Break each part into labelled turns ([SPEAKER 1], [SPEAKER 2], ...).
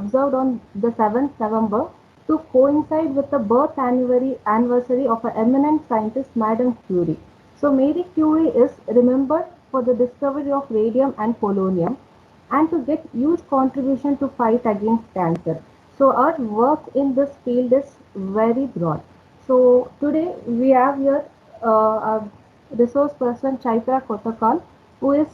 [SPEAKER 1] observed on the 7th November to coincide with the birth anniversary of an eminent scientist, Madame Curie. So Marie Curie is remembered for the discovery of radium and polonium and to get huge contribution to fight against cancer. So our work in this field is very broad. So today we have here a resource person Chaitra Kotakal who is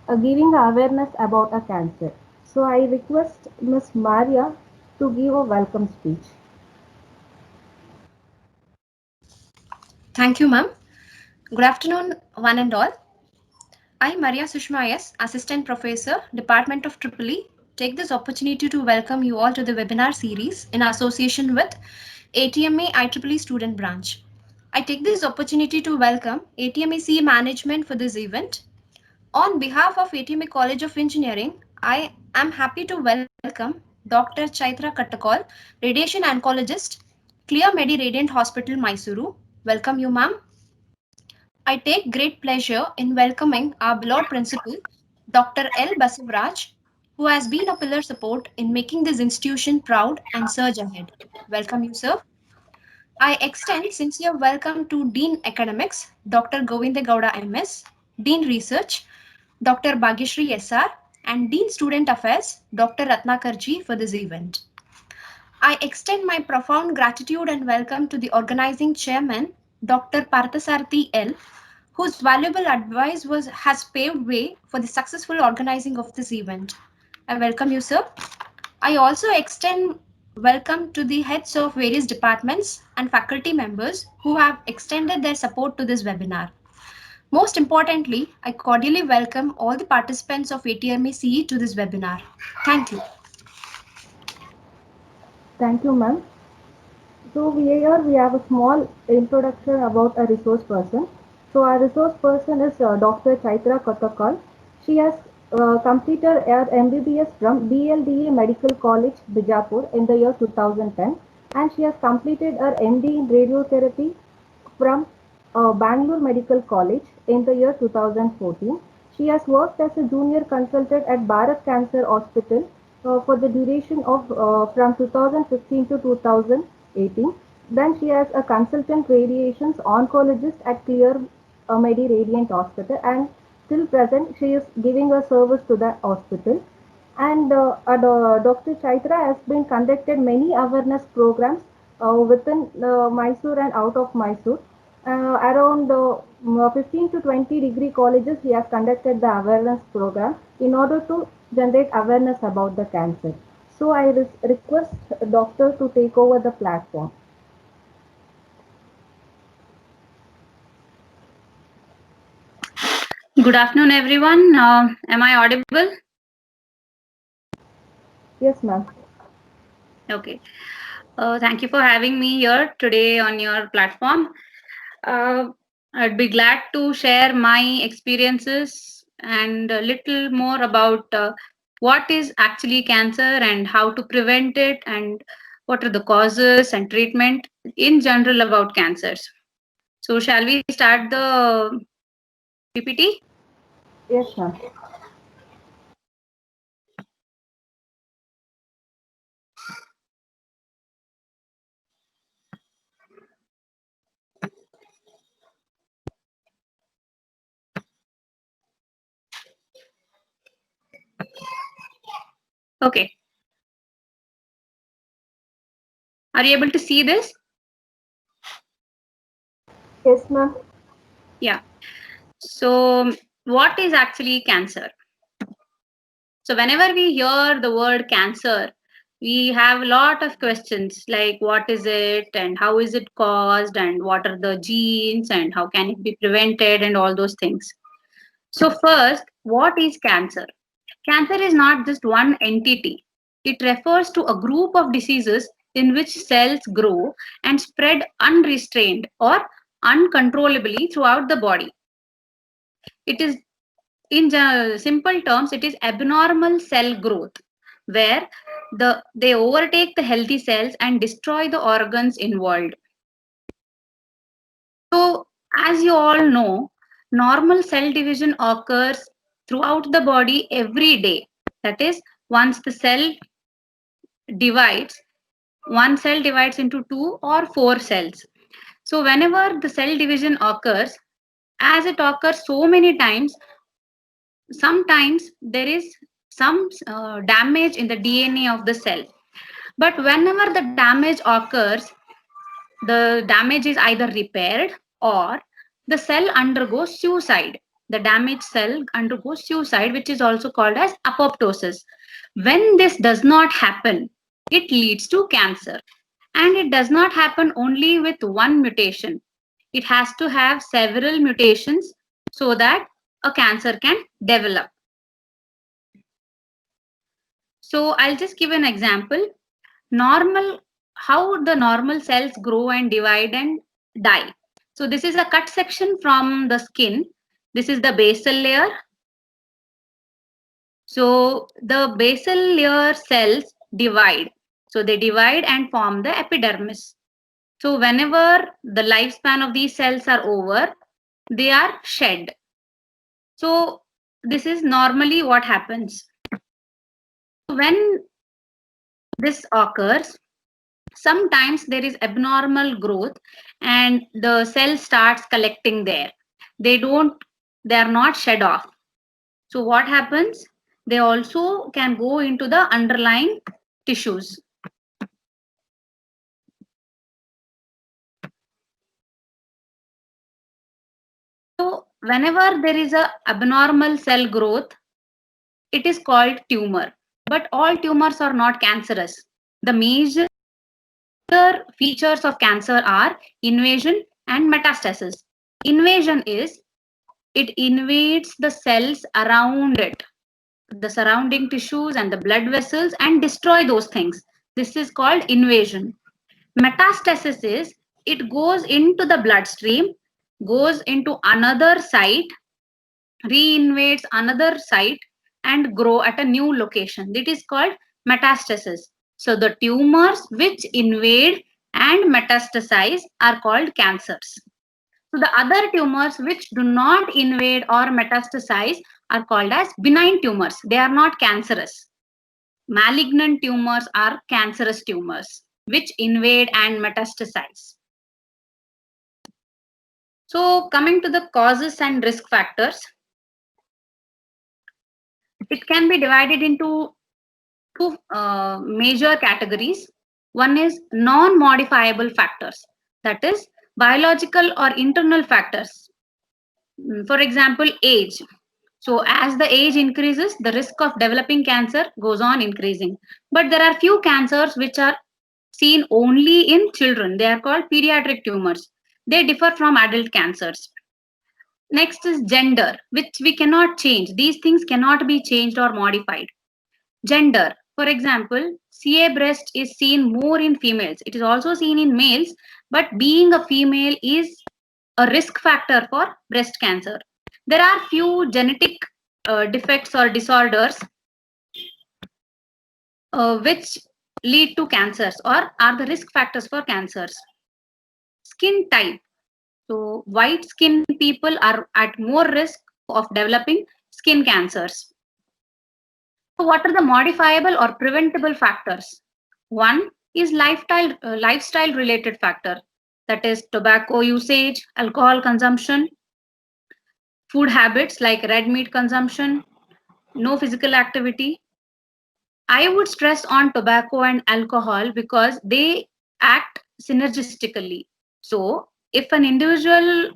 [SPEAKER 1] giving awareness about a cancer. So I request Ms. Maria to give a welcome speech.
[SPEAKER 2] Thank you, ma'am. Good afternoon, one and all. I, Maria Sushma S., Assistant Professor, Department of EEE, take this opportunity to welcome you all to the webinar series in association with ATMA IEEE Student Branch. I take this opportunity to welcome ATMA CE Management for this event. On behalf of ATMA College of Engineering, I am happy to welcome Dr. Chaitra Kattakal, Radiation Oncologist, Clear Medi Radiant Hospital, Mysuru. Welcome you, ma'am. I take great pleasure in welcoming our beloved principal, Dr. L. Basavaraj, who has been a pillar support in making this institution proud and surge ahead. Welcome you, sir. I extend sincere welcome to Dean Academics, Dr. Govinda Gowda MS, Dean Research, Dr. Bhagyashree SR, and Dean Student Affairs, Dr. Ratnakarji, for this event. I extend my profound gratitude and welcome to the organizing chairman, Dr. Parthasarathi L., whose valuable advice has paved way for the successful organizing of this event. I welcome you, sir. I also extend welcome to the heads of various departments and faculty members who have extended their support to this webinar. Most importantly, I cordially welcome all the participants of ATMA CE to this webinar. Thank you.
[SPEAKER 1] Thank you, ma'am. So here we have a small introduction about a resource person. So our resource person is Dr. Chaitra Kotakal. She has completed her MBBS from BLDA Medical College, Bijapur in the year 2010, and she has completed her MD in radiotherapy from Bangalore Medical College in the year 2014. She has worked as a junior consultant at Bharat Cancer Hospital for the duration of from 2015 to 2018. Then she has a consultant radiations oncologist at Clear Medi Radiant Hospital, and till present she is giving a service to the hospital. And Dr. Chaitra has been conducted many awareness programs within Mysore and out of Mysore. Around 15 to 20 degree colleges, he has conducted the awareness program in order to generate awareness about the cancer. So I request doctor to take over the platform.
[SPEAKER 3] Good afternoon, everyone. Am I audible?
[SPEAKER 1] Yes, ma'am.
[SPEAKER 3] Okay. Thank you for having me here today on your platform. Uh, I'd be glad to share my experiences and a little more about what is actually cancer and how to prevent it and what are the causes and treatment in general about cancers. So, shall we start the PPT?
[SPEAKER 1] Yes, ma'am.
[SPEAKER 3] Okay. Are you able to see this?
[SPEAKER 1] Yes, ma'am.
[SPEAKER 3] Yeah. So, what is actually cancer? So, whenever we hear the word cancer, we have a lot of questions like what is it and how is it caused and what are the genes and how can it be prevented and all those things. So, first, what is cancer? Cancer is not just one entity, it refers to a group of diseases in which cells grow and spread unrestrained or uncontrollably throughout the body. It is simple terms, it is abnormal cell growth where they overtake the healthy cells and destroy the organs involved. So, as you all know, normal cell division occurs throughout the body every day. That is, once the cell divides, one cell divides into 2 or 4 cells. So whenever the cell division occurs, as it occurs so many times, sometimes there is some damage in the DNA of the cell. But whenever the damage occurs, the damage is either repaired or the cell undergoes suicide. The damaged cell undergoes suicide, which is also called as apoptosis. When this does not happen, it leads to cancer. And it does not happen only with one mutation. It has to have several mutations so that a cancer can develop. So I'll just give an example. How the normal cells grow and divide and die. So this is a cut section from the skin. This is the basal layer. So the basal layer cells divide. So they divide and form the epidermis. So whenever the lifespan of these cells are over, they are shed. So this is normally what happens. When this occurs, sometimes there is abnormal growth and the cell starts collecting there. They are not shed off. So what happens? They also can go into the underlying tissues. So whenever there is a abnormal cell growth, it is called tumor. But all tumors are not cancerous. The major features of cancer are invasion and metastasis. Invasion is it invades the cells around it, the surrounding tissues and the blood vessels, and destroy those things. This is called invasion. Metastasis is it goes into the bloodstream, goes into another site, reinvades another site, and grow at a new location. That is called metastasis. So the tumors which invade and metastasize are called cancers. So the other tumors which do not invade or metastasize are called as benign tumors. They are not cancerous. Malignant tumors are cancerous tumors which invade and metastasize. So coming to the causes and risk factors, it can be divided into two major categories. One is non-modifiable factors, that is biological or internal factors. For example, age. So as the age increases, the risk of developing cancer goes on increasing. But there are few cancers which are seen only in children. They are called pediatric tumors. They differ from adult cancers. Next is gender, which we cannot change. These things cannot be changed or modified. Gender, for example, CA breast is seen more in females. It is also seen in males, but being a female is a risk factor for breast cancer. There are few genetic defects or disorders which lead to cancers or are the risk factors for cancers. Skin type. So white skin people are at more risk of developing skin cancers. So what are the modifiable or preventable factors? One is lifestyle related factor, that is tobacco usage, alcohol consumption, food habits like red meat consumption, no physical activity. I would stress on tobacco and alcohol because they act synergistically. So if an individual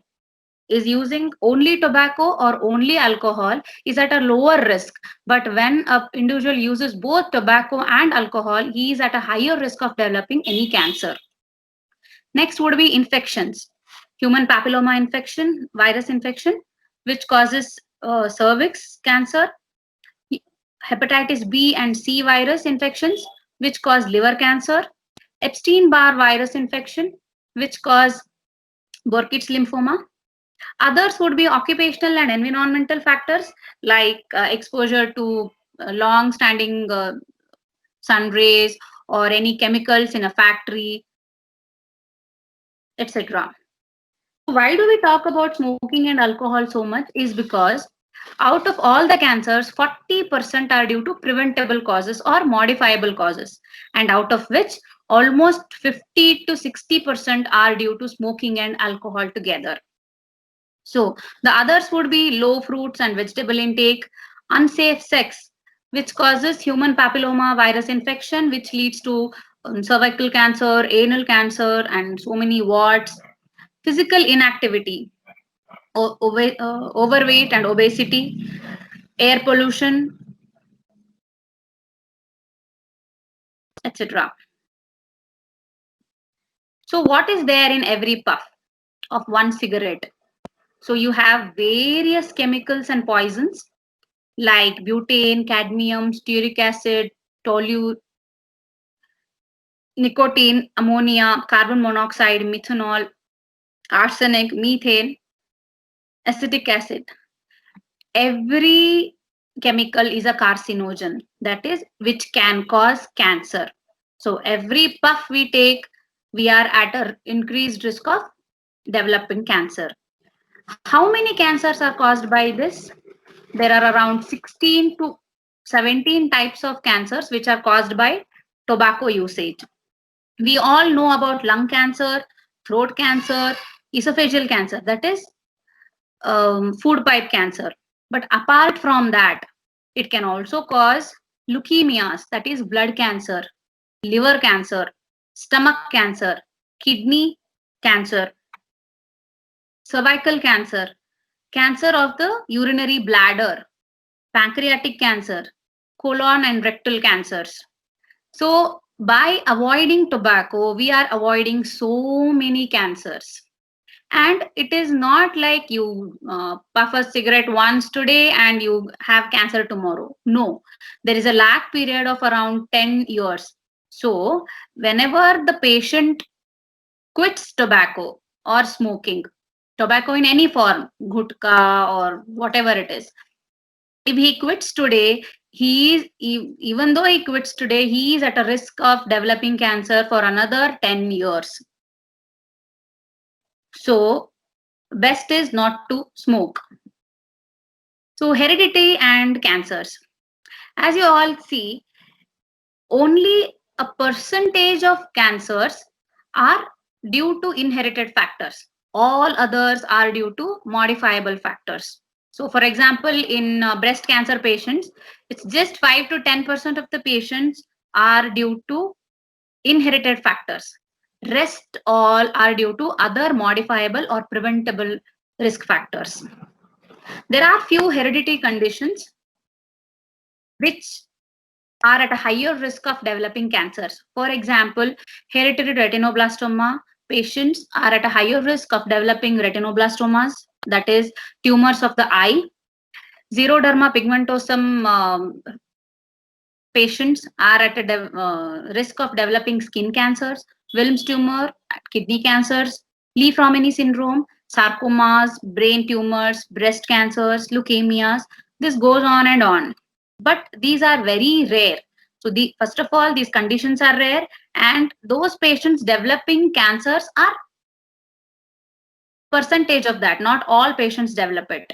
[SPEAKER 3] is using only tobacco or only alcohol is at a lower risk, but when an individual uses both tobacco and alcohol, he is at a higher risk of developing any cancer. Next would be infections. Human papilloma infection, virus infection, which causes cervix cancer. Hepatitis B and C virus infections, which cause liver cancer. Epstein-Barr virus infection, which cause Burkitt's lymphoma. Others would be occupational and environmental factors like exposure to long-standing sun rays or any chemicals in a factory, etc. Why do we talk about smoking and alcohol so much is because Out of all the cancers, 40% are due to preventable causes or modifiable causes, and out of which almost 50 to 60% are due to smoking and alcohol together. So the others would be low fruits and vegetable intake, unsafe sex, which causes human papilloma virus infection, which leads to cervical cancer, anal cancer, and so many warts. Physical inactivity, overweight and obesity, air pollution, etc. So, what is there in every puff of one cigarette? So, you have various chemicals and poisons like butane, cadmium, stearic acid, toluene, nicotine, ammonia, carbon monoxide, methanol, arsenic, methane, acetic acid. Every chemical is a carcinogen, that is, which can cause cancer. So, every puff we take, we are at an increased risk of developing cancer. How many cancers are caused by this? There are around 16 to 17 types of cancers which are caused by tobacco usage. We all know about lung cancer, throat cancer, esophageal cancer, that is food pipe cancer. But apart from that, it can also cause leukemias, that is blood cancer, liver cancer, stomach cancer, kidney cancer, cervical cancer, cancer of the urinary bladder, pancreatic cancer, colon and rectal cancers. So, by avoiding tobacco, we are avoiding so many cancers. And it is not like you puff a cigarette once today and you have cancer tomorrow. No, there is a lag period of around 10 years. So, whenever the patient quits tobacco or smoking, tobacco in any form, gutka or whatever it is, if he quits today, even though he quits today, he is at a risk of developing cancer for another 10 years. So, best is not to smoke. So, heredity and cancers. As you all see, only a percentage of cancers are due to inherited factors. All others are due to modifiable factors. So, for example, in breast cancer patients, it's just 5 to 10% of the patients are due to inherited factors. Rest all are due to other modifiable or preventable risk factors. There are few hereditary conditions which are at a higher risk of developing cancers. For example, hereditary retinoblastoma patients are at a higher risk of developing retinoblastomas, that is, tumors of the eye. Xeroderma pigmentosum patients are at a risk of developing skin cancers, Wilms tumor, kidney cancers, Lee-Fraumeni syndrome, sarcomas, brain tumors, breast cancers, leukemias. This goes on and on. But these are very rare. So, first of all, these conditions are rare, and those patients developing cancers are percentage of that. Not all patients develop it.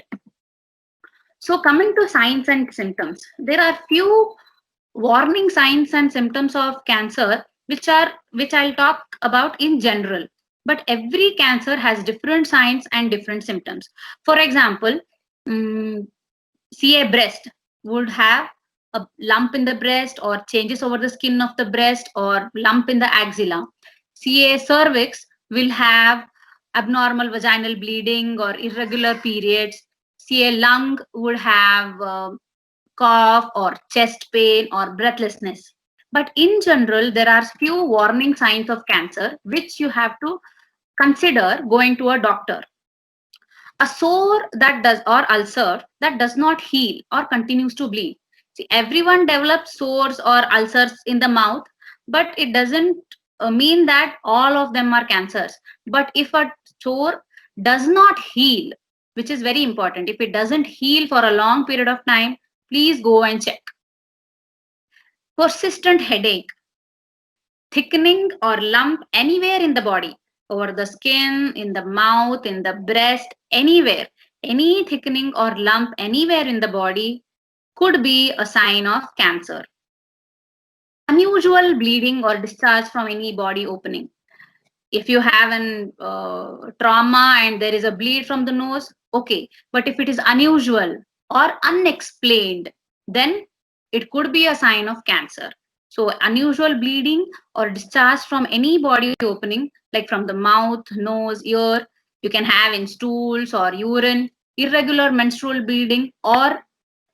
[SPEAKER 3] So, coming to signs and symptoms, there are few warning signs and symptoms of cancer which I'll talk about in general, but every cancer has different signs and different symptoms. For example, CA breast would have a lump in the breast or changes over the skin of the breast or lump in the axilla. CA cervix will have abnormal vaginal bleeding or irregular periods. CA lung would have cough or chest pain or breathlessness. But in general, there are few warning signs of cancer which you have to consider going to a doctor. A sore that does or ulcer that does not heal or continues to bleed. See, everyone develops sores or ulcers in the mouth, but it doesn't mean that all of them are cancers. But if a sore does not heal, which is very important, if it doesn't heal for a long period of time, please go and check. Persistent headache, thickening or lump anywhere in the body, over the skin, in the mouth, in the breast, anywhere. any thickening or lump anywhere in the body could be a sign of cancer. Unusual bleeding or discharge from any body opening. If you have an trauma and there is a bleed from the nose, okay. But if it is unusual or unexplained, then it could be a sign of cancer. So unusual bleeding or discharge from any body opening, like from the mouth, nose, ear, you can have in stools or urine, irregular menstrual bleeding, or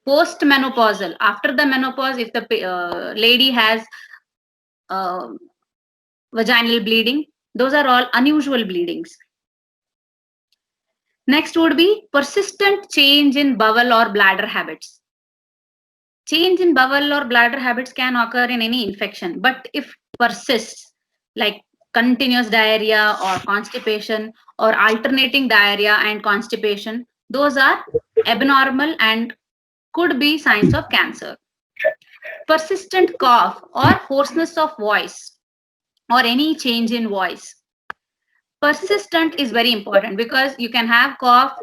[SPEAKER 3] post-menopausal. After the menopause, if the lady has uh, vaginal bleeding, those are all unusual bleedings. Next would be persistent change in bowel or bladder habits. Change in bowel or bladder habits can occur in any infection, but if persists, like continuous diarrhea or constipation or alternating diarrhea and constipation, those are abnormal and could be signs of cancer. Persistent cough or hoarseness of voice or any change in voice. Persistent is very important because you can have cough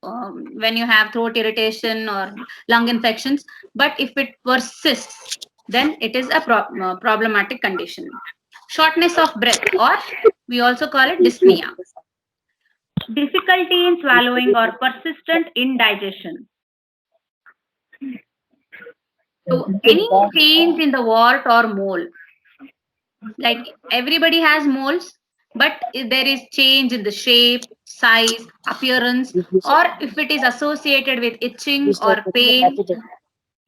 [SPEAKER 3] when you have throat irritation or lung infections, but if it persists, then it is a problematic condition. Shortness of breath, or we also call it dyspnea. Difficulty in swallowing or persistent indigestion. So any change in the wart or mole, like everybody has moles, but if there is change in the shape, size, appearance, or if it is associated with itching or pain,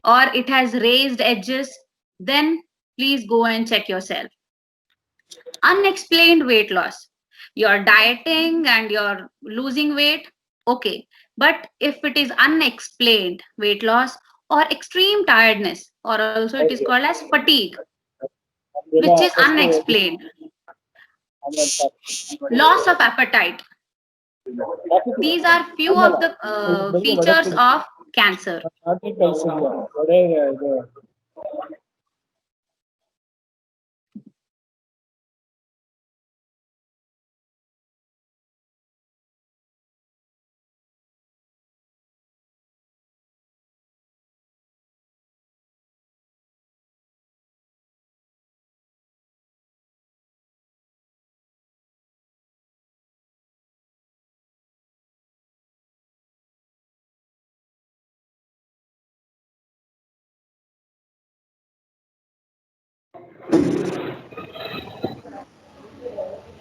[SPEAKER 3] or it has raised edges, then please go and check yourself. Unexplained weight loss. You're dieting and you're losing weight, okay. But if it is unexplained weight loss or extreme tiredness, or also it is called as fatigue, which is unexplained, loss of appetite. These are few of the features of cancer.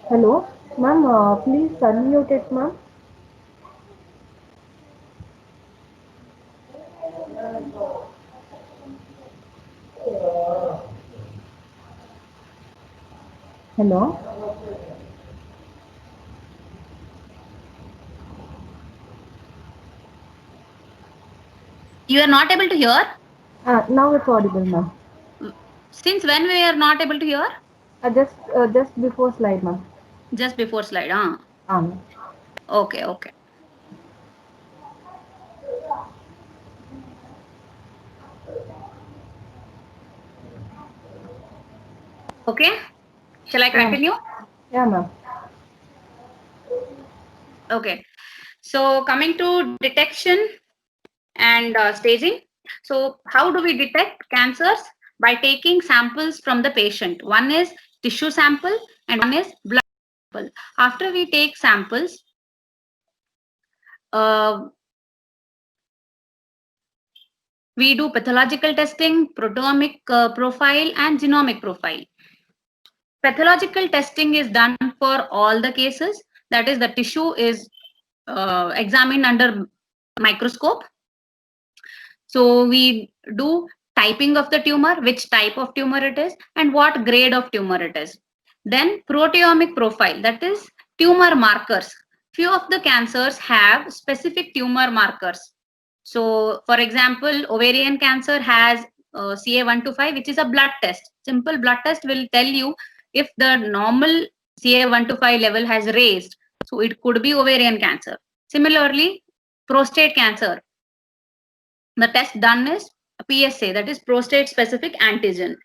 [SPEAKER 1] Hello, ma'am. Please unmute it, ma'am. Hello.
[SPEAKER 3] You are not able to hear?
[SPEAKER 1] Now it's audible, ma'am.
[SPEAKER 3] Since when we are not able to hear?
[SPEAKER 1] Just before slide, ma'am.
[SPEAKER 3] Just before slide, huh?
[SPEAKER 1] Um,
[SPEAKER 3] Okay, okay. Okay, shall I continue?
[SPEAKER 1] yeah, ma'am.
[SPEAKER 3] Okay, so coming to detection and staging. So how do we detect cancers? By taking samples from the patient. One is tissue sample and one is blood sample. After we take samples, we do pathological testing, proteomic profile, and genomic profile. Pathological testing is done for all the cases. That is, the tissue is examined under microscope. So we do typing of the tumor, which type of tumor it is, and what grade of tumor it is. Then proteomic profile, that is tumor markers. Few of the cancers have specific tumor markers. So for example, ovarian cancer has CA125, which is a blood test. Simple blood test will tell you if the normal CA125 level has raised. So it could be ovarian cancer. Similarly, prostate cancer, the test done is PSA, that is prostate specific antigen.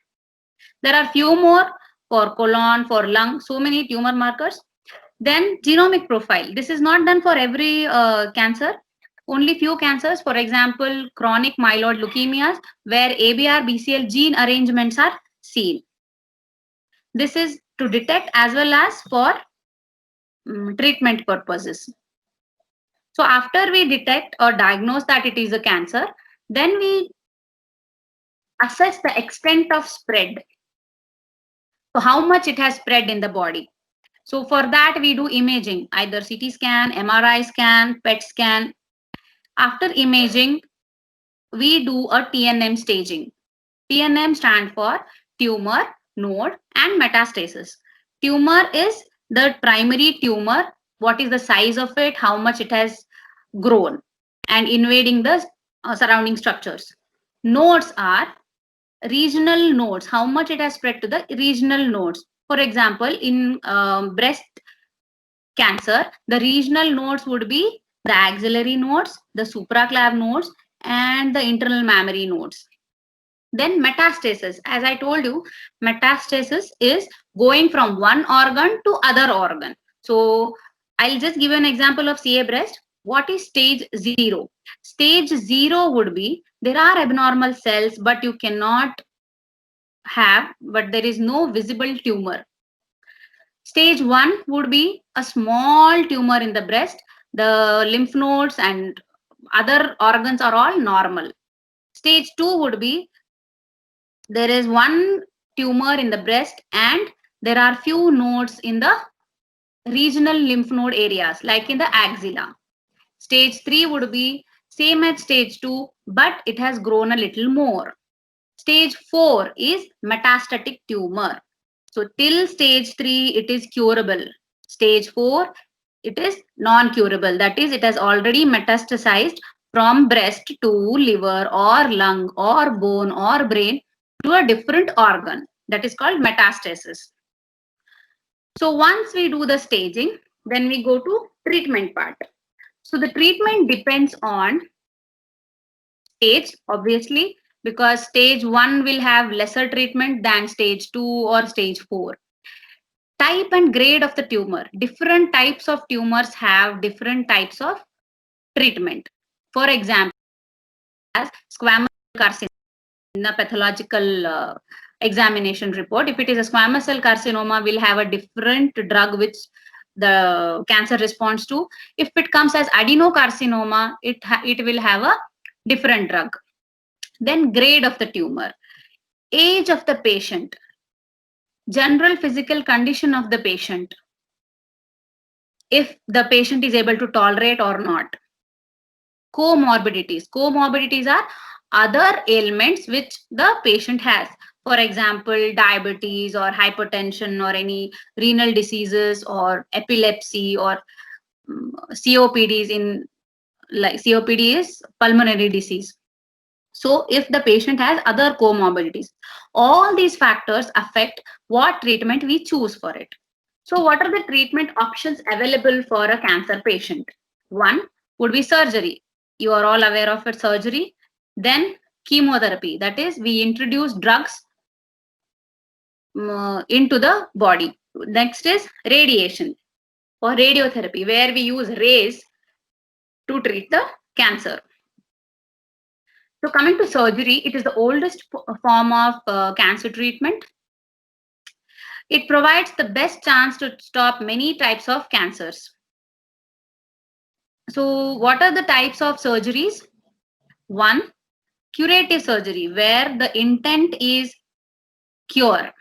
[SPEAKER 3] There are few more for colon, for lung, so many tumor markers. Then genomic profile. This is not done for every cancer. Only few cancers, for example, chronic myeloid leukemias, where ABR-BCL gene arrangements are seen. This is to detect as well as for treatment purposes. So after we detect or diagnose that it is a cancer, then we assess the extent of spread. So how much it has spread in the body. So for that we do imaging, either CT scan, MRI scan, PET scan. After imaging, we do a TNM staging. TNM stand for tumor, node and metastasis. Tumor is the primary tumor, what is the size of it, how much it has grown and invading the surrounding structures. Nodes are regional nodes, how much it has spread to the regional nodes. For example, in breast cancer, the regional nodes would be the axillary nodes, the supraclav nodes, and the internal mammary nodes. Then metastasis, as I told you, metastasis is going from one organ to other organ. So I'll just give an example of CA breast. What is stage 0? Stage 0 would be there are abnormal cells, but you cannot but there is no visible tumor. Stage 1 would be a small tumor in the breast. The lymph nodes and other organs are all normal. Stage 2 would be there is one tumor in the breast and there are few nodes in the regional lymph node areas like in the axilla. Stage 3 would be same as stage 2 but it has grown a little more. Stage 4 is metastatic tumor. So till stage 3 it is curable. Stage 4 it is non-curable, that is it has already metastasized from breast to liver or lung or bone or brain to a different organ, that is called metastasis. So once we do the staging, then we go to treatment part. So the treatment depends on stage, obviously, because stage 1 will have lesser treatment than stage 2 or stage 4. Type and grade of the tumor. Different types of tumors have different types of treatment. For example, as squamous carcinoma in the pathological examination report, if it is a squamous cell carcinoma, we'll have a different drug which the cancer responds to. If it comes as adenocarcinoma, it will have a different drug. Then grade of the tumor, age of the patient, general physical condition of the patient, if the patient is able to tolerate or not. Comorbidities. Comorbidities are other ailments which the patient has. For example, diabetes or hypertension or any renal diseases or epilepsy or COPDs in like COPD is pulmonary disease. So if the patient has other comorbidities, all these factors affect what treatment we choose for it. So what are the treatment options available for a cancer patient? One would be surgery. You are all aware of it, surgery. Then chemotherapy, that is we introduce drugs into the body. Next is radiation or radiotherapy, where we use rays to treat the cancer. So coming to surgery, it is the oldest form of cancer treatment. It provides the best chance to stop many types of cancers. So what are the types of surgeries? One, curative surgery, where the intent is cure.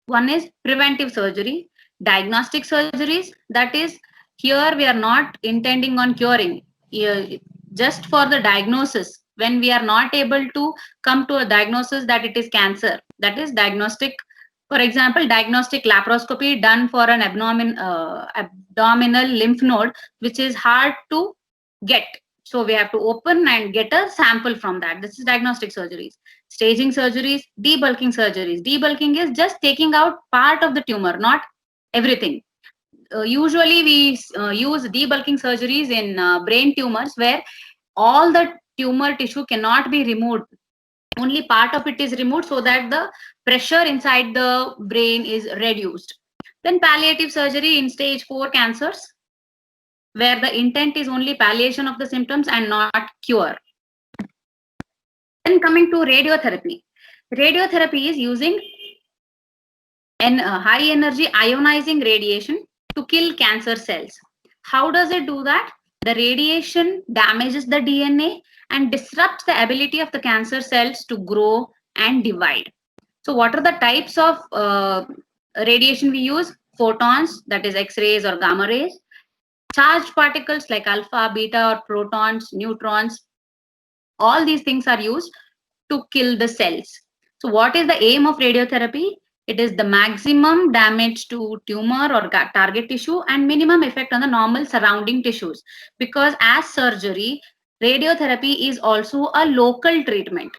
[SPEAKER 3] One is preventive surgery. Diagnostic surgeries, that is here we are not intending on curing, just for the diagnosis. When we are not able to come to a diagnosis that it is cancer, that is diagnostic. For example, diagnostic laparoscopy done for an abdominal lymph node which is hard to get. So we have to open and get a sample from that. This is diagnostic surgeries. Staging surgeries, debulking surgeries. Debulking is just taking out part of the tumor, not everything. Usually we use debulking surgeries in brain tumors where all the tumor tissue cannot be removed. Only part of it is removed so that the pressure inside the brain is reduced. Then palliative surgery in stage 4 cancers. where the intent is only palliation of the symptoms and not cure. Then coming to radiotherapy. Radiotherapy is using high energy ionizing radiation to kill cancer cells. How does it do that? The radiation damages the DNA and disrupts the ability of the cancer cells to grow and divide. So what are the types of radiation we use? Photons, that is X-rays or gamma rays. Charged particles like alpha, beta, or protons, neutrons. All these things are used to kill the cells. So what is the aim of radiotherapy? It is the maximum damage to tumor or target tissue and minimum effect on the normal surrounding tissues. Because as surgery, radiotherapy is also a local treatment.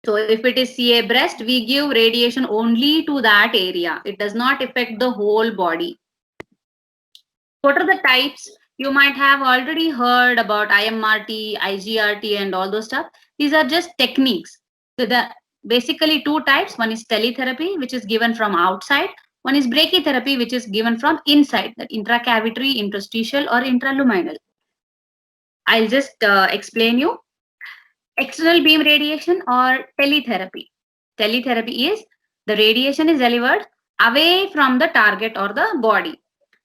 [SPEAKER 3] So if it is CA breast, we give radiation only to that area. It does not affect the whole body. What are the types? You might have already heard about IMRT, IGRT, and all those stuff. These are just techniques. So the basically two types. One is teletherapy, which is given from outside. One is brachytherapy, which is given from inside, that intracavitary, interstitial, or intraluminal. I'll just explain you. External beam radiation or teletherapy. Teletherapy is the radiation is delivered away from the target or the body.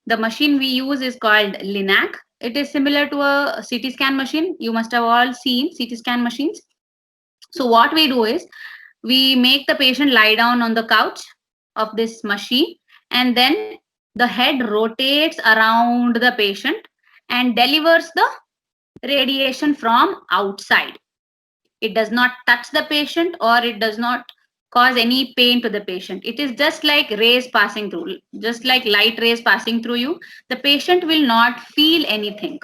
[SPEAKER 3] The machine we use is called LINAC. It is similar to a CT scan machine. You must have all seen CT scan machines. So what we do is we make the patient lie down on the couch of this machine, and then the head rotates around the patient and delivers the radiation from outside. It does not touch the patient or it does not cause any pain to the patient. It is just like rays passing through, just like light rays passing through you. The patient will not feel anything.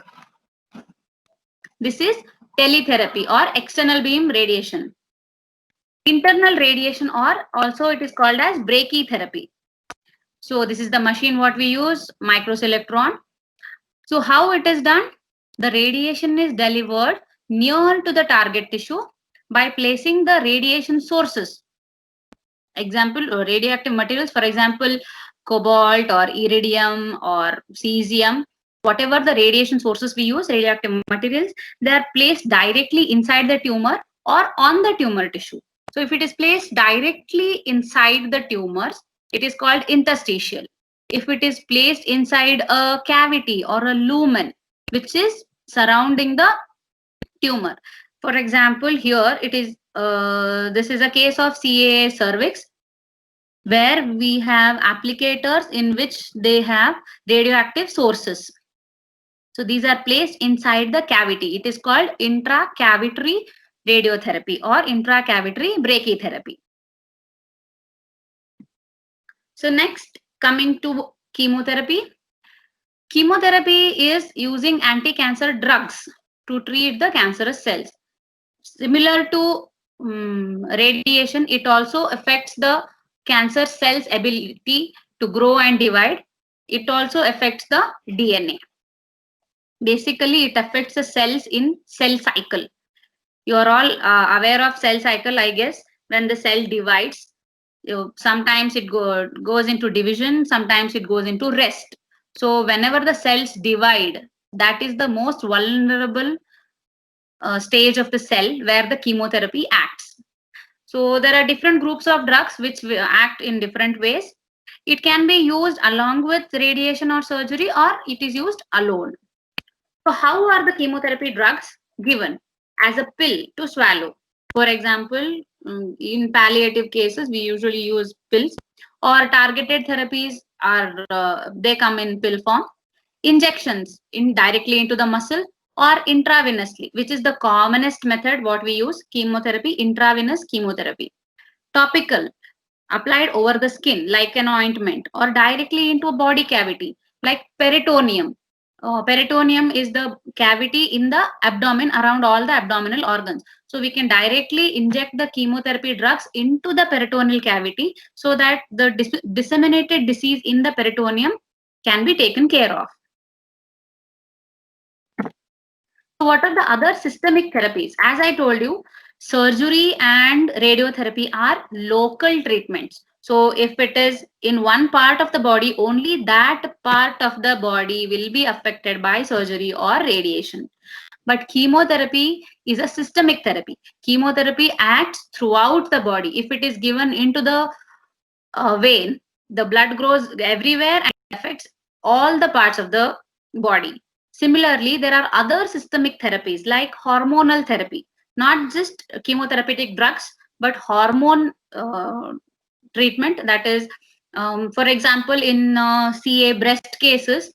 [SPEAKER 3] This is teletherapy or external beam radiation. Internal radiation, or also it is called as brachytherapy. So this is the machine what we use, microselectron. So how it is done? The radiation is delivered near to the target tissue by placing the radiation sources. Example, radioactive materials, for example, cobalt or iridium or cesium, whatever the radiation sources we use, radioactive materials, they are placed directly inside the tumor or on the tumor tissue. So if it is placed directly inside the tumors, it is called interstitial. If it is placed inside a cavity or a lumen, which is surrounding the tumor. For example, here it is, this is a case of CA cervix, where we have applicators in which they have radioactive sources. So these are placed inside the cavity. It is called intracavitary radiotherapy or intracavitary brachytherapy. So next, coming to chemotherapy. Chemotherapy is using anti-cancer drugs to treat the cancerous cells. Similar to radiation, it also affects the cancer cells' ability to grow and divide. It also affects the DNA. Basically, it affects the cells in cell cycle. You are all aware of cell cycle, I guess. When the cell divides, sometimes it goes into division, sometimes it goes into rest. So whenever the cells divide, that is the most vulnerable stage of the cell where the chemotherapy acts. So there are different groups of drugs which act in different ways. It can be used along with radiation or surgery, or it is used alone. So how are the chemotherapy drugs given? As a pill to swallow. For example, in palliative cases, we usually use pills, or targeted therapies are they come in pill form. Injections directly into the muscle, or intravenously, which is the commonest method what we use, chemotherapy, intravenous chemotherapy. Topical, applied over the skin like an ointment, or directly into a body cavity like peritoneum. Peritoneum is the cavity in the abdomen around all the abdominal organs. So we can directly inject the chemotherapy drugs into the peritoneal cavity so that the disseminated disease in the peritoneum can be taken care of. So what are the other systemic therapies? As I told you, surgery and radiotherapy are local treatments. So if it is in one part of the body, only that part of the body will be affected by surgery or radiation. But chemotherapy is a systemic therapy. Chemotherapy acts throughout the body. If it is given into the vein, the blood grows everywhere and affects all the parts of the body. Similarly, there are other systemic therapies like hormonal therapy, not just chemotherapeutic drugs, but hormone treatment. That is, for example, in CA breast cases,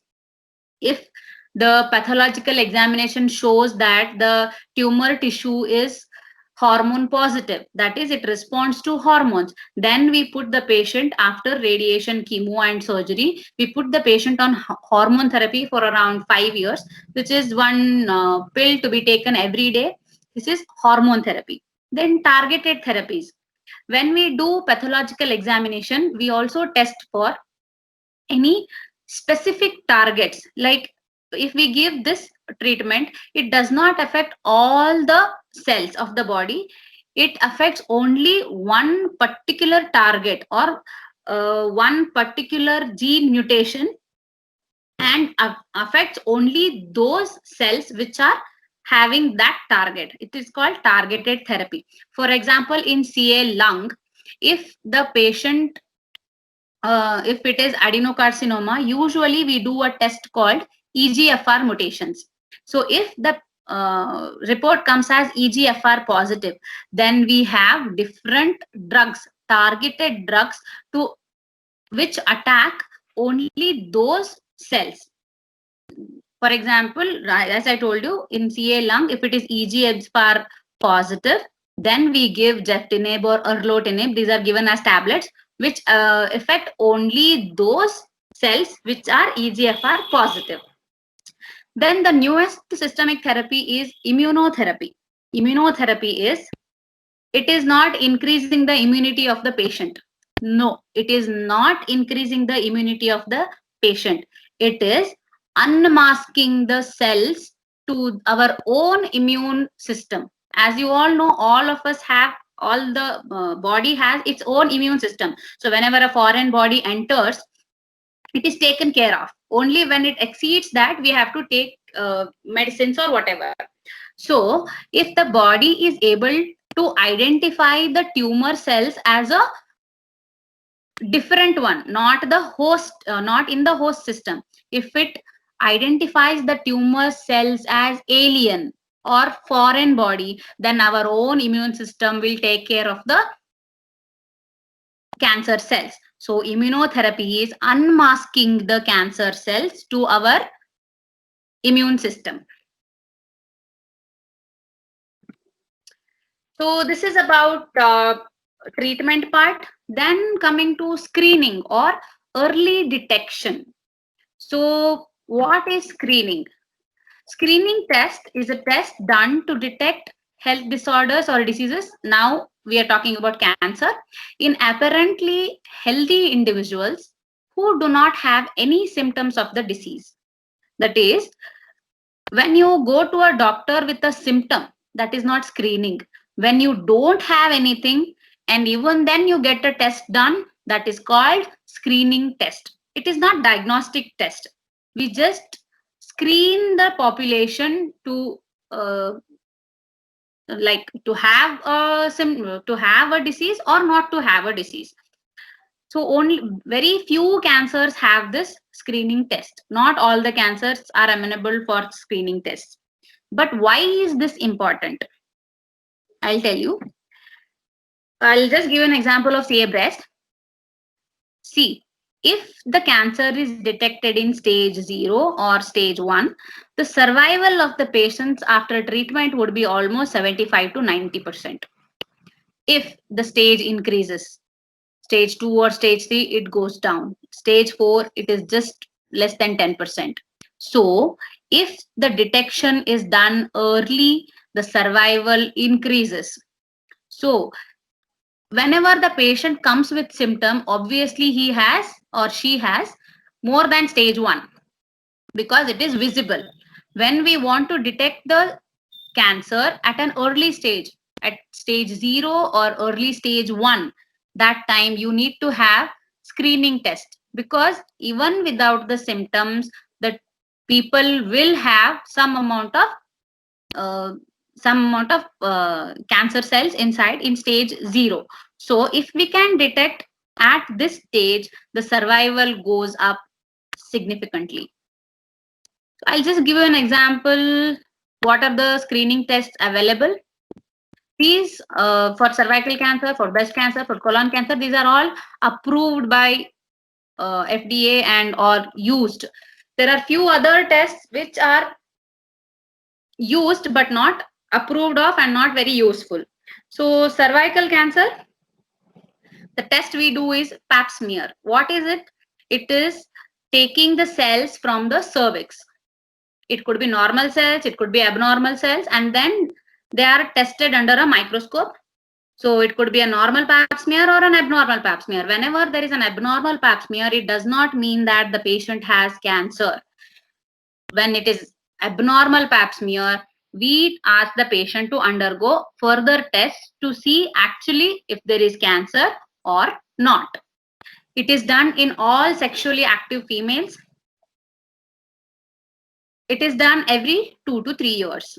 [SPEAKER 3] if the pathological examination shows that the tumor tissue is hormone positive, that is, it responds to hormones, then we put the patient, after radiation, chemo and surgery, we put the patient on hormone therapy for around 5 years, which is one pill to be taken every day. This is hormone therapy. Then targeted therapies. When we do pathological examination, we also test for any specific targets. Like if we give this treatment, it does not affect all the cells of the body. It affects only one particular target or one particular gene mutation, and affects only those cells which are having that target. It is called targeted therapy. For example, in CA lung, if the patient if it is adenocarcinoma, usually we do a test called EGFR mutations. So if the report comes as EGFR positive, then we have different drugs, targeted drugs, to which attack only those cells. For example, as I told you, in CA lung, if it is EGFR positive, then we give Gefitinib or Erlotinib. These are given as tablets, which affect only those cells which are EGFR positive. Then the newest systemic therapy is immunotherapy. Immunotherapy is, it is not increasing the immunity of the patient. No, it is not increasing the immunity of the patient. It is unmasking the cells to our own immune system. As you all know, all of us have, all the body has its own immune system. So whenever a foreign body enters, it is taken care of. Only when it exceeds that, we have to take medicines or whatever. So if the body is able to identify the tumor cells as a different one, not the host, not in the host system, if it identifies the tumor cells as alien or foreign body, then our own immune system will take care of the cancer cells. So immunotherapy is unmasking the cancer cells to our immune system. So this is about treatment part. Then coming to screening or early detection. So what is screening? Screening test is a test done to detect health disorders or diseases. Now we are talking about cancer in apparently healthy individuals who do not have any symptoms of the disease. That is, when you go to a doctor with a symptom, that is not screening. When you don't have anything and even then you get a test done, that is called screening test. It is not diagnostic test. We just screen the population to like to have a disease or not to have a disease. So only very few cancers have this screening test. Not all the cancers are amenable for screening tests. But why is this important? I'll tell you. I'll just give an example of CA breast. See, if the cancer is detected in stage 0 or stage 1, the survival of the patients after treatment would be almost 75 to 90%. If the stage increases, stage 2 or stage 3, it goes down. Stage 4, it is just less than 10%. So if the detection is done early, the survival increases. So whenever the patient comes with symptom, obviously he has or she has more than stage 1 because it is visible. When we want to detect the cancer at an early stage, at stage 0 or early stage 1, that time you need to have screening test, because even without the symptoms, the people will have uh, some amount of cancer cells inside in stage 0. So if we can detect at this stage, the survival goes up significantly. So I'll just give you an example. What are the screening tests available? These for cervical cancer, for breast cancer, for colon cancer, these are all approved by FDA and or used. There are few other tests which are used but not approved of and not very useful. So cervical cancer, the test we do is pap smear. What is it? It is taking the cells from the cervix. It could be normal cells, it could be abnormal cells, and then they are tested under a microscope. So it could be a normal pap smear or an abnormal pap smear. Whenever there is an abnormal pap smear, it does not mean that the patient has cancer. When it is abnormal pap smear, we ask the patient to undergo further tests to see actually if there is cancer or not. It is done in all sexually active females. It is done every 2 to 3 years.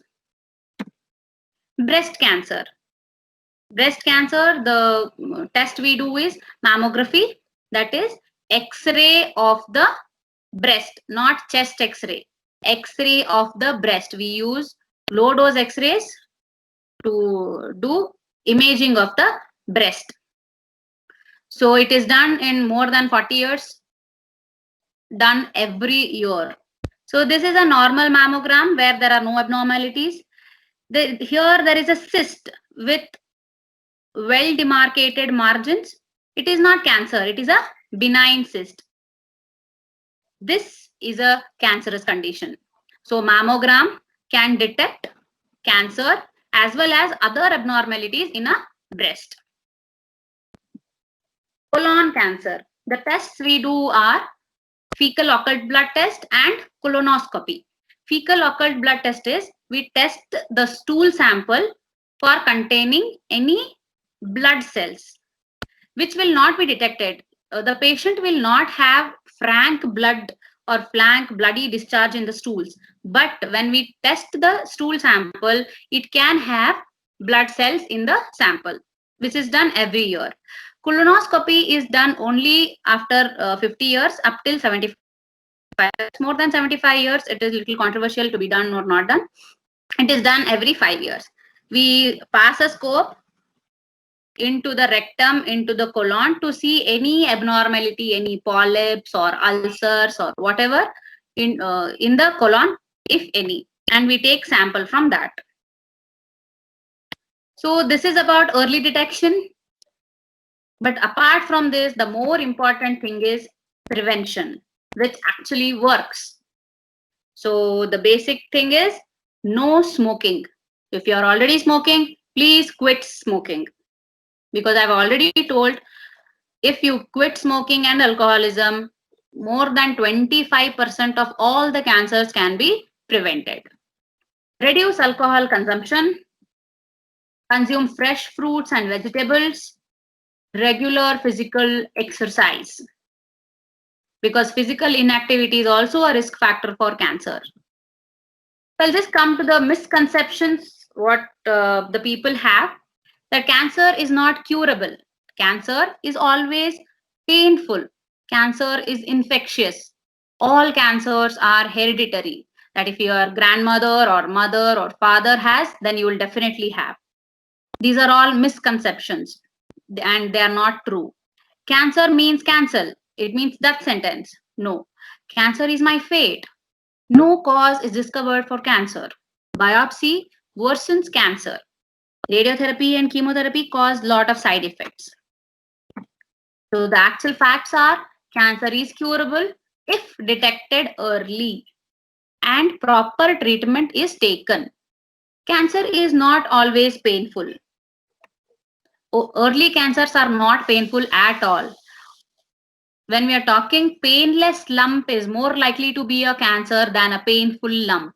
[SPEAKER 3] Breast cancer. Breast cancer, the test we do is mammography, that is X-ray of the breast, not chest X-ray. X-ray of the breast. We use low dose X-rays to do imaging of the breast. So it is done in more than 40 years, done every year. So this is a normal mammogram where there are no abnormalities. Here there is a cyst with well demarcated margins. It is not cancer, it is a benign cyst. This is a cancerous condition. So mammogram can detect cancer as well as other abnormalities in a breast. Colon cancer. The tests we do are fecal occult blood test and colonoscopy. Fecal occult blood test is we test the stool sample for containing any blood cells which will not be detected. The patient will not have frank blood or frank bloody discharge in the stools. But when we test the stool sample, it can have blood cells in the sample, which is done every year. Colonoscopy is done only after 50 years up till 75. More than 75 years, it is little controversial to be done or not done. It is done every 5 years. We pass a scope into the rectum, into the colon to see any abnormality, any polyps or ulcers or whatever in the colon, if any, and we take sample from that. So this is about early detection. But apart from this, the more important thing is prevention, which actually works. So the basic thing is no smoking. If you are already smoking, please quit smoking. Because I've already told, if you quit smoking and alcoholism, more than 25% of all the cancers can be prevented. Reduce alcohol consumption. Consume fresh fruits and vegetables. Regular physical exercise. Because physical inactivity is also a risk factor for cancer. I'll just come to the misconceptions what the people have, that cancer is not curable. Cancer is always painful. Cancer is infectious. All cancers are hereditary. That if your grandmother or mother or father has, then you will definitely have. These are all misconceptions and they are not true. Cancer means cancel. It means that sentence. No. Cancer is my fate. No cause is discovered for cancer. Biopsy worsens cancer. Radiotherapy and chemotherapy cause lot of side effects. So the actual facts are cancer is curable if detected early and proper treatment is taken. Cancer is not always painful. Early cancers are not painful at all. When we are talking, painless lump is more likely to be a cancer than a painful lump.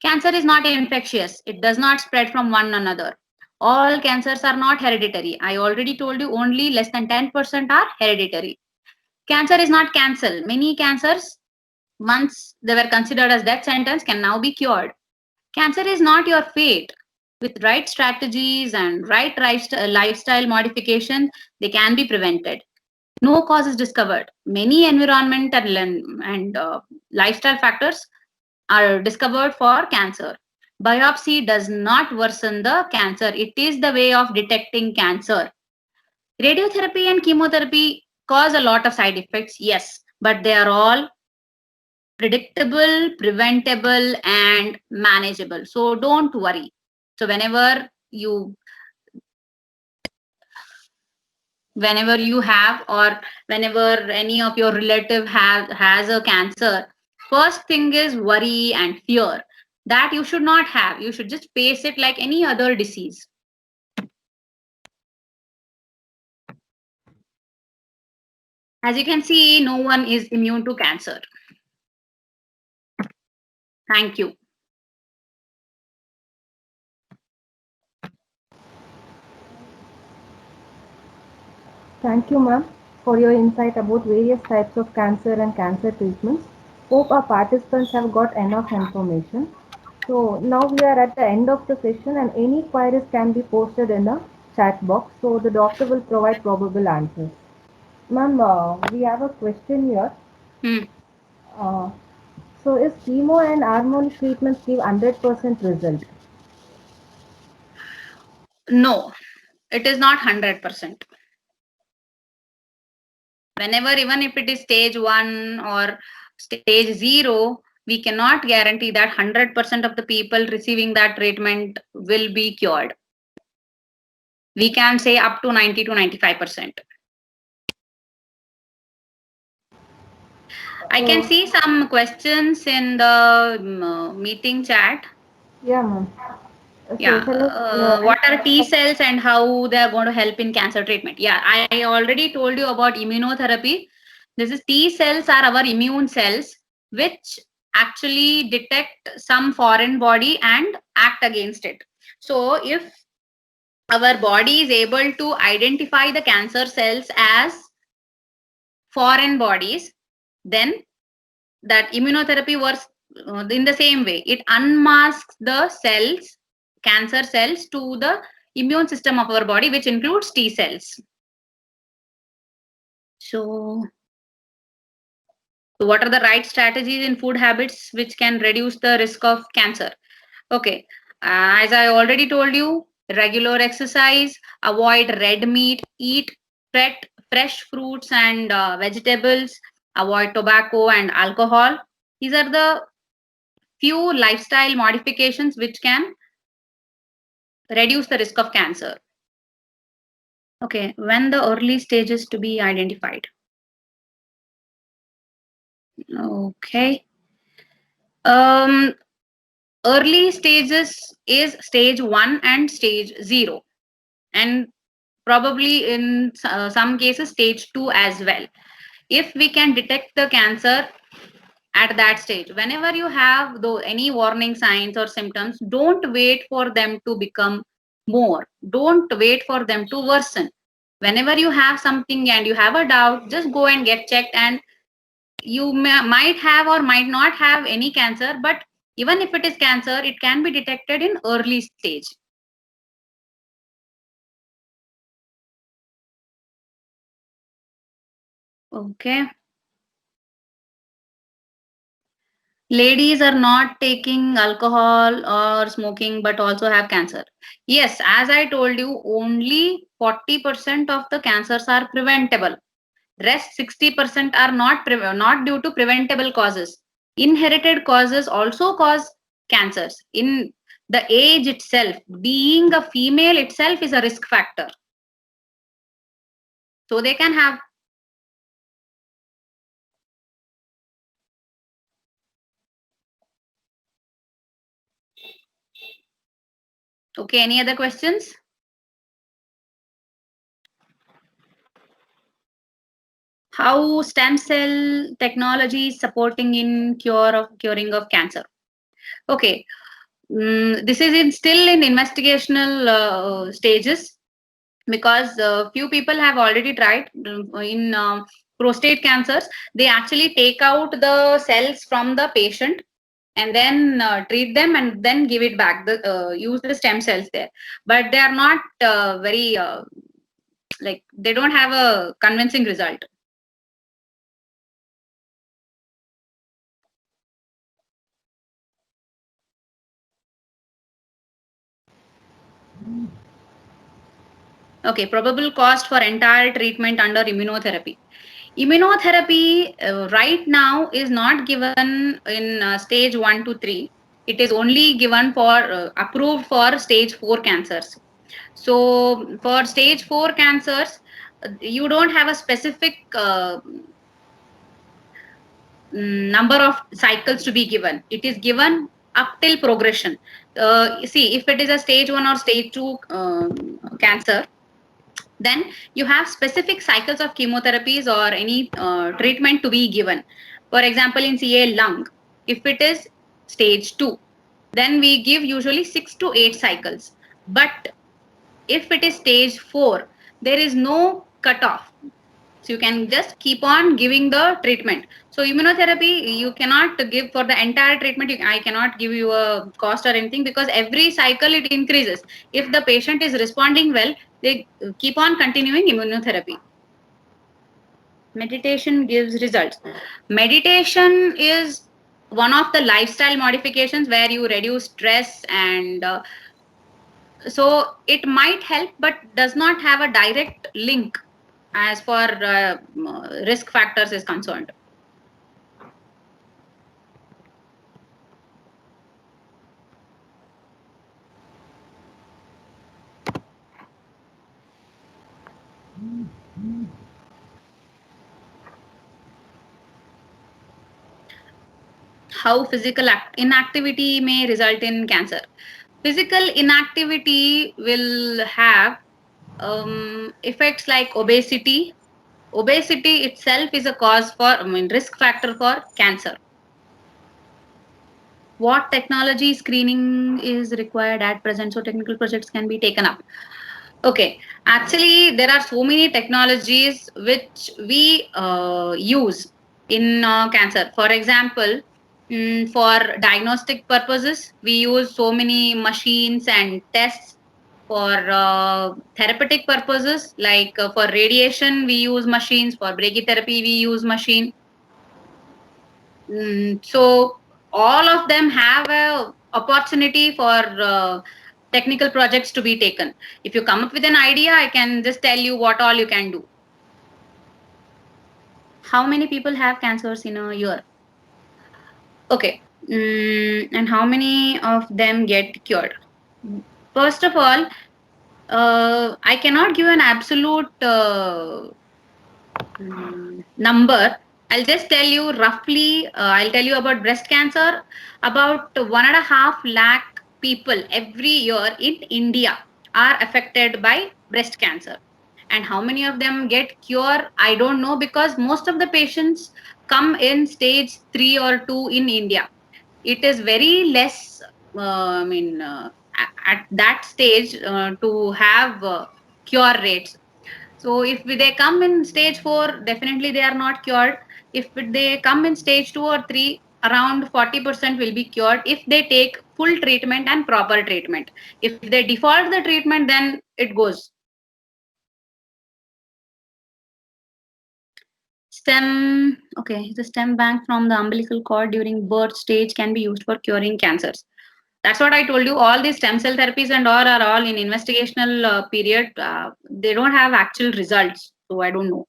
[SPEAKER 3] Cancer is not infectious. It does not spread from one another. All cancers are not hereditary. I already told you only less than 10% are hereditary. Cancer is not cancel. Many cancers, once they were considered as death sentence, can now be cured. Cancer is not your fate. With right strategies and right lifestyle modification, they can be prevented. No cause is discovered. Many environmental and lifestyle factors are discovered for cancer. Biopsy does not worsen the cancer. It is the way of detecting cancer. Radiotherapy and chemotherapy cause a lot of side effects, yes, but they are all predictable, preventable, and manageable. So don't worry. So whenever you have, or whenever any of your relative has a cancer, first thing is worry and fear. That you should not have. You should just face it like any other disease. As you can see, no one is immune to cancer. Thank you.
[SPEAKER 1] Thank you, ma'am, for your insight about various types of cancer and cancer treatments. Hope our participants have got enough information. So now we are at the end of the session and any queries can be posted in the chat box. So the doctor will provide probable answers. Ma'am, we have a question here.
[SPEAKER 3] Hmm.
[SPEAKER 1] Uh, so is chemo and hormone treatments give 100% result?
[SPEAKER 3] No, it is not 100%. Whenever, even if it is stage 1 or stage 0, we cannot guarantee that 100% of the people receiving that treatment will be cured. We can say up to 90 to 95%. I can see some questions in the meeting chat.
[SPEAKER 1] Yeah, ma'am. So
[SPEAKER 3] Yeah,
[SPEAKER 1] shall
[SPEAKER 3] what are T cells and how they are going to help in cancer treatment? Yeah, I already told you about immunotherapy. This is T cells are our immune cells which actually detect some foreign body and act against it. So if our body is able to identify the cancer cells as foreign bodies, then that immunotherapy works in the same way. It unmasks the cells, cancer cells, to the immune system of our body, which includes T cells. So what are the right strategies in food habits which can reduce the risk of cancer? Okay, as I already told you, regular exercise, avoid red meat, eat fresh fruits and vegetables, avoid tobacco and alcohol. These are the few lifestyle modifications which can reduce the risk of cancer. Okay, when the early stages to be identified. Okay. Early stages is stage 1 and stage 0, and probably in some cases stage 2 as well. If we can detect the cancer at that stage, whenever you have though any warning signs or symptoms, don't wait for them to become more. Don't wait for them to worsen. Whenever you have something and you have a doubt, just go and get checked, and you might have or might not have any cancer, but even if it is cancer, it can be detected in early stage. Okay. Ladies are not taking alcohol or smoking but also have cancer. Yes, as I told you, only 40% of the cancers are preventable. Rest 60% are not due to preventable causes. Inherited causes also cause cancers. In the age itself, being a female itself is a risk factor. So they can have. Okay, any other questions? How stem cell technology is supporting in curing of cancer? Okay, This is still in investigational stages, because few people have already tried in prostate cancers. They actually take out the cells from the patient and then treat them and then give it back, use the stem cells there, but they are not very like, they don't have a convincing result. Okay, probable cost for entire treatment under immunotherapy. Immunotherapy right now is not given in stage 1 to 3. It is only given for approved for stage 4 cancers. So for stage 4 cancers, you don't have a specific number of cycles to be given. It is given up till progression. See, if it is a stage 1 or stage 2 cancer, then you have specific cycles of chemotherapies or any treatment to be given. For example, in CA lung, if it is stage 2, then we give usually 6 to 8 cycles. But if it is stage 4, there is no cutoff. So you can just keep on giving the treatment. So immunotherapy, you cannot give for the entire treatment. I cannot give you a cost or anything, because every cycle it increases. If the patient is responding well, they keep on continuing immunotherapy. Meditation gives results. Meditation is one of the lifestyle modifications where you reduce stress, and so it might help, but does not have a direct link as far risk factors is concerned. How physical inactivity may result in cancer. Physical inactivity will have effects like obesity. Obesity itself is a cause for, risk factor for cancer. What technology screening is required at present so technical projects can be taken up? Okay, actually, there are so many technologies which we use in cancer. For example, for diagnostic purposes, we use so many machines and tests. For therapeutic purposes, like for radiation, we use machines. For brachytherapy, we use machine. So all of them have a opportunity for technical projects to be taken. If you come up with an idea, I can just tell you what all you can do. How many people have cancers in a year? Okay, and how many of them get cured? First of all, I cannot give an absolute number. I'll just tell you roughly. I'll tell you about breast cancer. About 1.5 lakh people every year in India are affected by breast cancer. And how many of them get cure? I don't know, because most of the patients come in stage 3 or 2 in India. It is very less. At that stage to have cure rates. So if they come in stage 4, definitely they are not cured. If they come in stage 2 or 3, around 40% will be cured if they take full treatment and proper treatment. If they default the treatment, then it goes. Okay, the stem bank from the umbilical cord during birth stage can be used for curing cancers. That's what I told you. All these stem cell therapies and all are all in investigational period. They don't have actual results, so I don't know.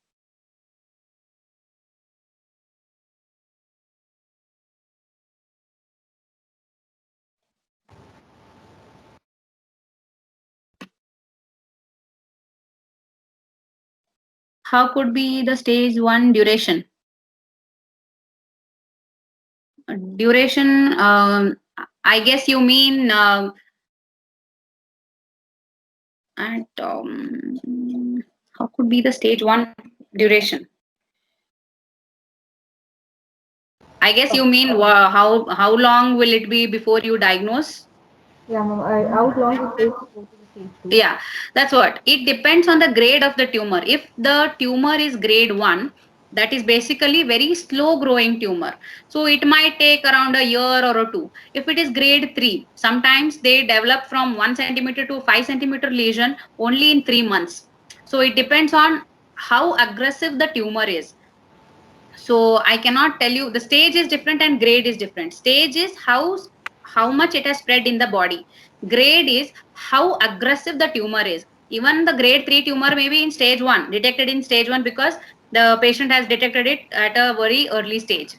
[SPEAKER 3] How could be the stage 1 duration? Duration, I guess you mean at how could be the stage 1 duration? I guess you mean how long will it be before you diagnose?
[SPEAKER 1] Yeah, ma'am. How long it takes to go to the stage 2?
[SPEAKER 3] Yeah, that's what. It depends on the grade of the tumor. If the tumor is grade 1, that is basically very slow growing tumor. So it might take around a year or a two. If it is grade 3, sometimes they develop from 1 centimeter to 5 centimeter lesion only in 3 months. So it depends on how aggressive the tumor is. So I cannot tell you, the stage is different and grade is different. Stage is how much it has spread in the body. Grade is how aggressive the tumor is. Even the grade 3 tumor may be in stage 1, detected in stage 1 because the patient has detected it at a very early stage.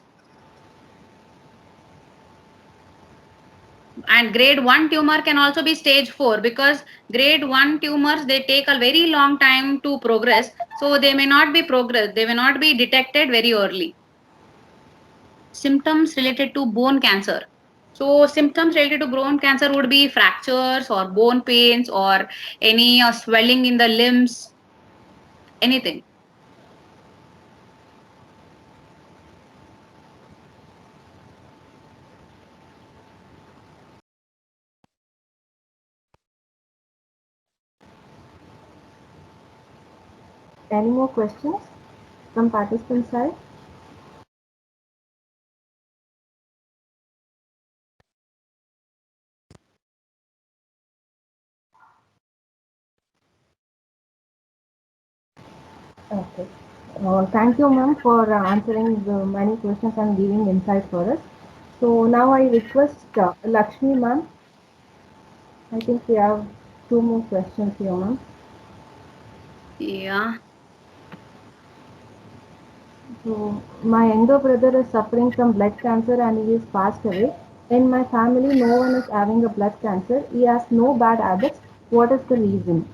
[SPEAKER 3] And grade 1 tumor can also be stage 4 because grade 1 tumors, they take a very long time to progress, so they may not be progress, they may not be detected very early. Symptoms related to bone cancer. So symptoms related to bone cancer would be fractures or bone pains or any swelling in the limbs, anything.
[SPEAKER 1] Any more questions from participant side? Okay. Thank you, ma'am, for answering the many questions and giving insights for us. So now I request Lakshmi, ma'am. I think we have two more questions here, ma'am.
[SPEAKER 3] Yeah.
[SPEAKER 1] So my younger brother is suffering from blood cancer and he is passed away. In my family, no one is having a blood cancer. He has no bad habits. What is the reason?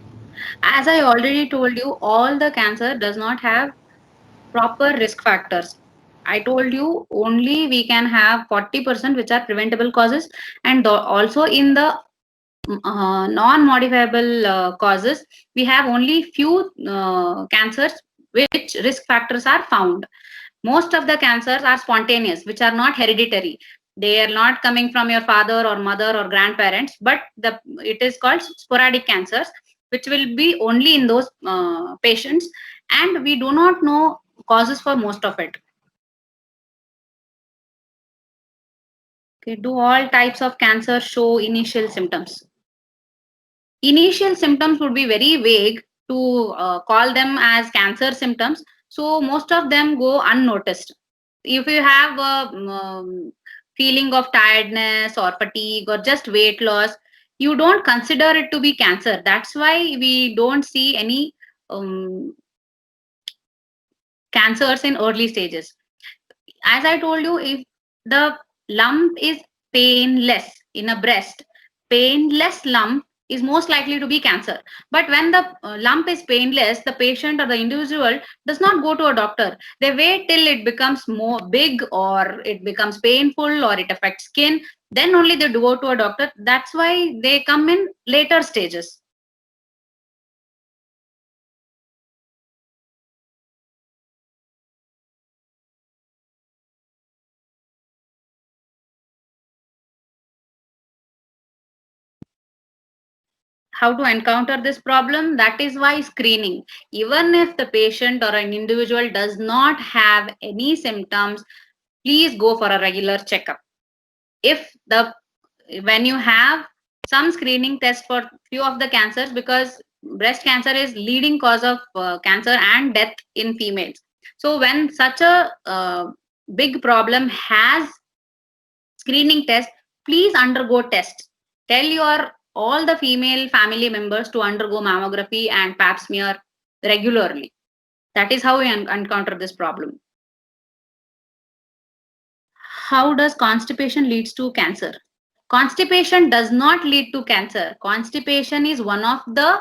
[SPEAKER 3] As I already told you, all the cancer does not have proper risk factors. I told you only we can have 40% which are preventable causes, and also in the non-modifiable causes, we have only few cancers which risk factors are found. Most of the cancers are spontaneous, which are not hereditary. They are not coming from your father or mother or grandparents, but it is called sporadic cancers, which will be only in those patients, and we do not know causes for most of it. Okay, do all types of cancer show initial symptoms? Initial symptoms would be very vague to call them as cancer symptoms, so most of them go unnoticed. If you have a feeling of tiredness or fatigue or just weight loss, you don't consider it to be cancer. That's why we don't see any um, cancers in early stages. As I told you, if the lump is painless in a breast, painless lump is most likely to be cancer. But when the lump is painless, the patient or the individual does not go to a doctor. They wait till it becomes more big or it becomes painful or it affects skin. Then only they go to a doctor. That's why they come in later stages. How to encounter this problem? That is why screening. Even if the patient or an individual does not have any symptoms, please go for a regular checkup. If the when you have some screening test for few of the cancers, because breast cancer is leading cause of cancer and death in females. So when such a big problem has screening test, please undergo test. Tell your all the female family members to undergo mammography and pap smear regularly. That is how we encounter this problem. How does constipation leads to cancer? Constipation does not lead to cancer. Constipation is one of the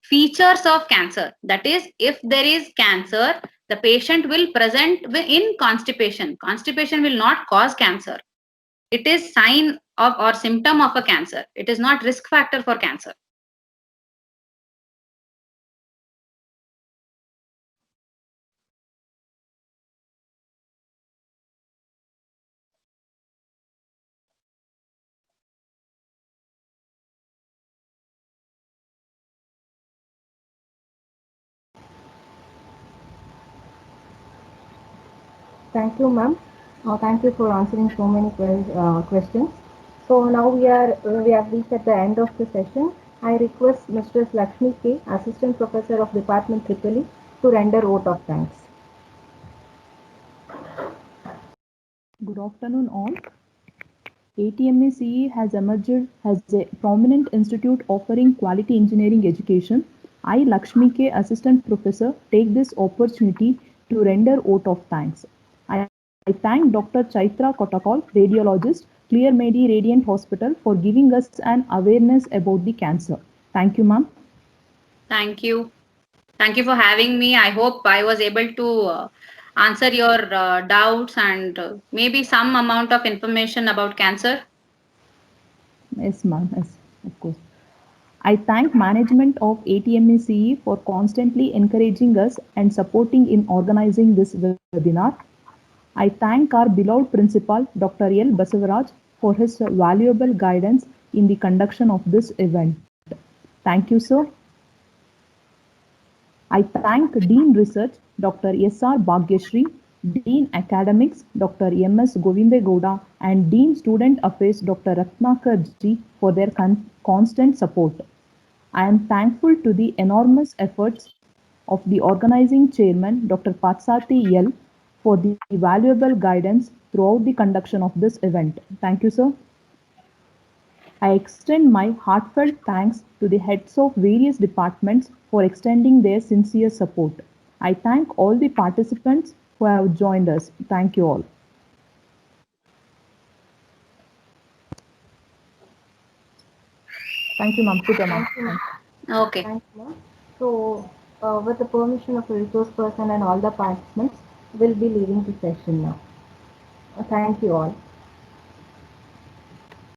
[SPEAKER 3] features of cancer. That is, if there is cancer, the patient will present in constipation. Constipation will not cause cancer. It is sign of or symptom of a cancer. It is not risk factor for cancer.
[SPEAKER 1] Thank you, ma'am. Thank you for answering so many questions. So now we have reached at the end of the session. I request Mrs. Lakshmi K, Assistant Professor of Department Tripoli, to render vote of thanks.
[SPEAKER 4] Good afternoon, all. ATMACE has emerged as a prominent institute offering quality engineering education. I, Lakshmi K, Assistant Professor, take this opportunity to render vote of thanks. I thank Dr. Chaitra Kotakal, radiologist, Clear Medi Radiant Hospital, for giving us an awareness about the cancer. Thank you, ma'am.
[SPEAKER 3] Thank you. Thank you for having me. I hope I was able to answer your doubts and maybe some amount of information about cancer.
[SPEAKER 4] Yes, ma'am. Yes, of course. I thank management of ATMACE for constantly encouraging us and supporting in organizing this webinar. I thank our beloved principal, Dr. L. Basavaraj, for his valuable guidance in the conduction of this event. Thank you, sir. I thank Dean Research, Dr. S.R. Bhagyashree, Dean Academics, Dr. M.S. Govindegowda, and Dean Student Affairs, Dr. Ratnakar Ji, for their constant support. I am thankful to the enormous efforts of the organizing chairman, Dr. Patsati L, for the valuable guidance throughout the conduction of this event. Thank you, sir. I extend my heartfelt thanks to the heads of various departments for extending their sincere support. I thank all the participants who have joined us. Thank you all. Thank you, ma'am. Puja, ma'am.
[SPEAKER 3] Okay.
[SPEAKER 1] Thanks, ma'am. So, with the permission of the resource person and all the participants, we'll be leaving the session now. Thank you all.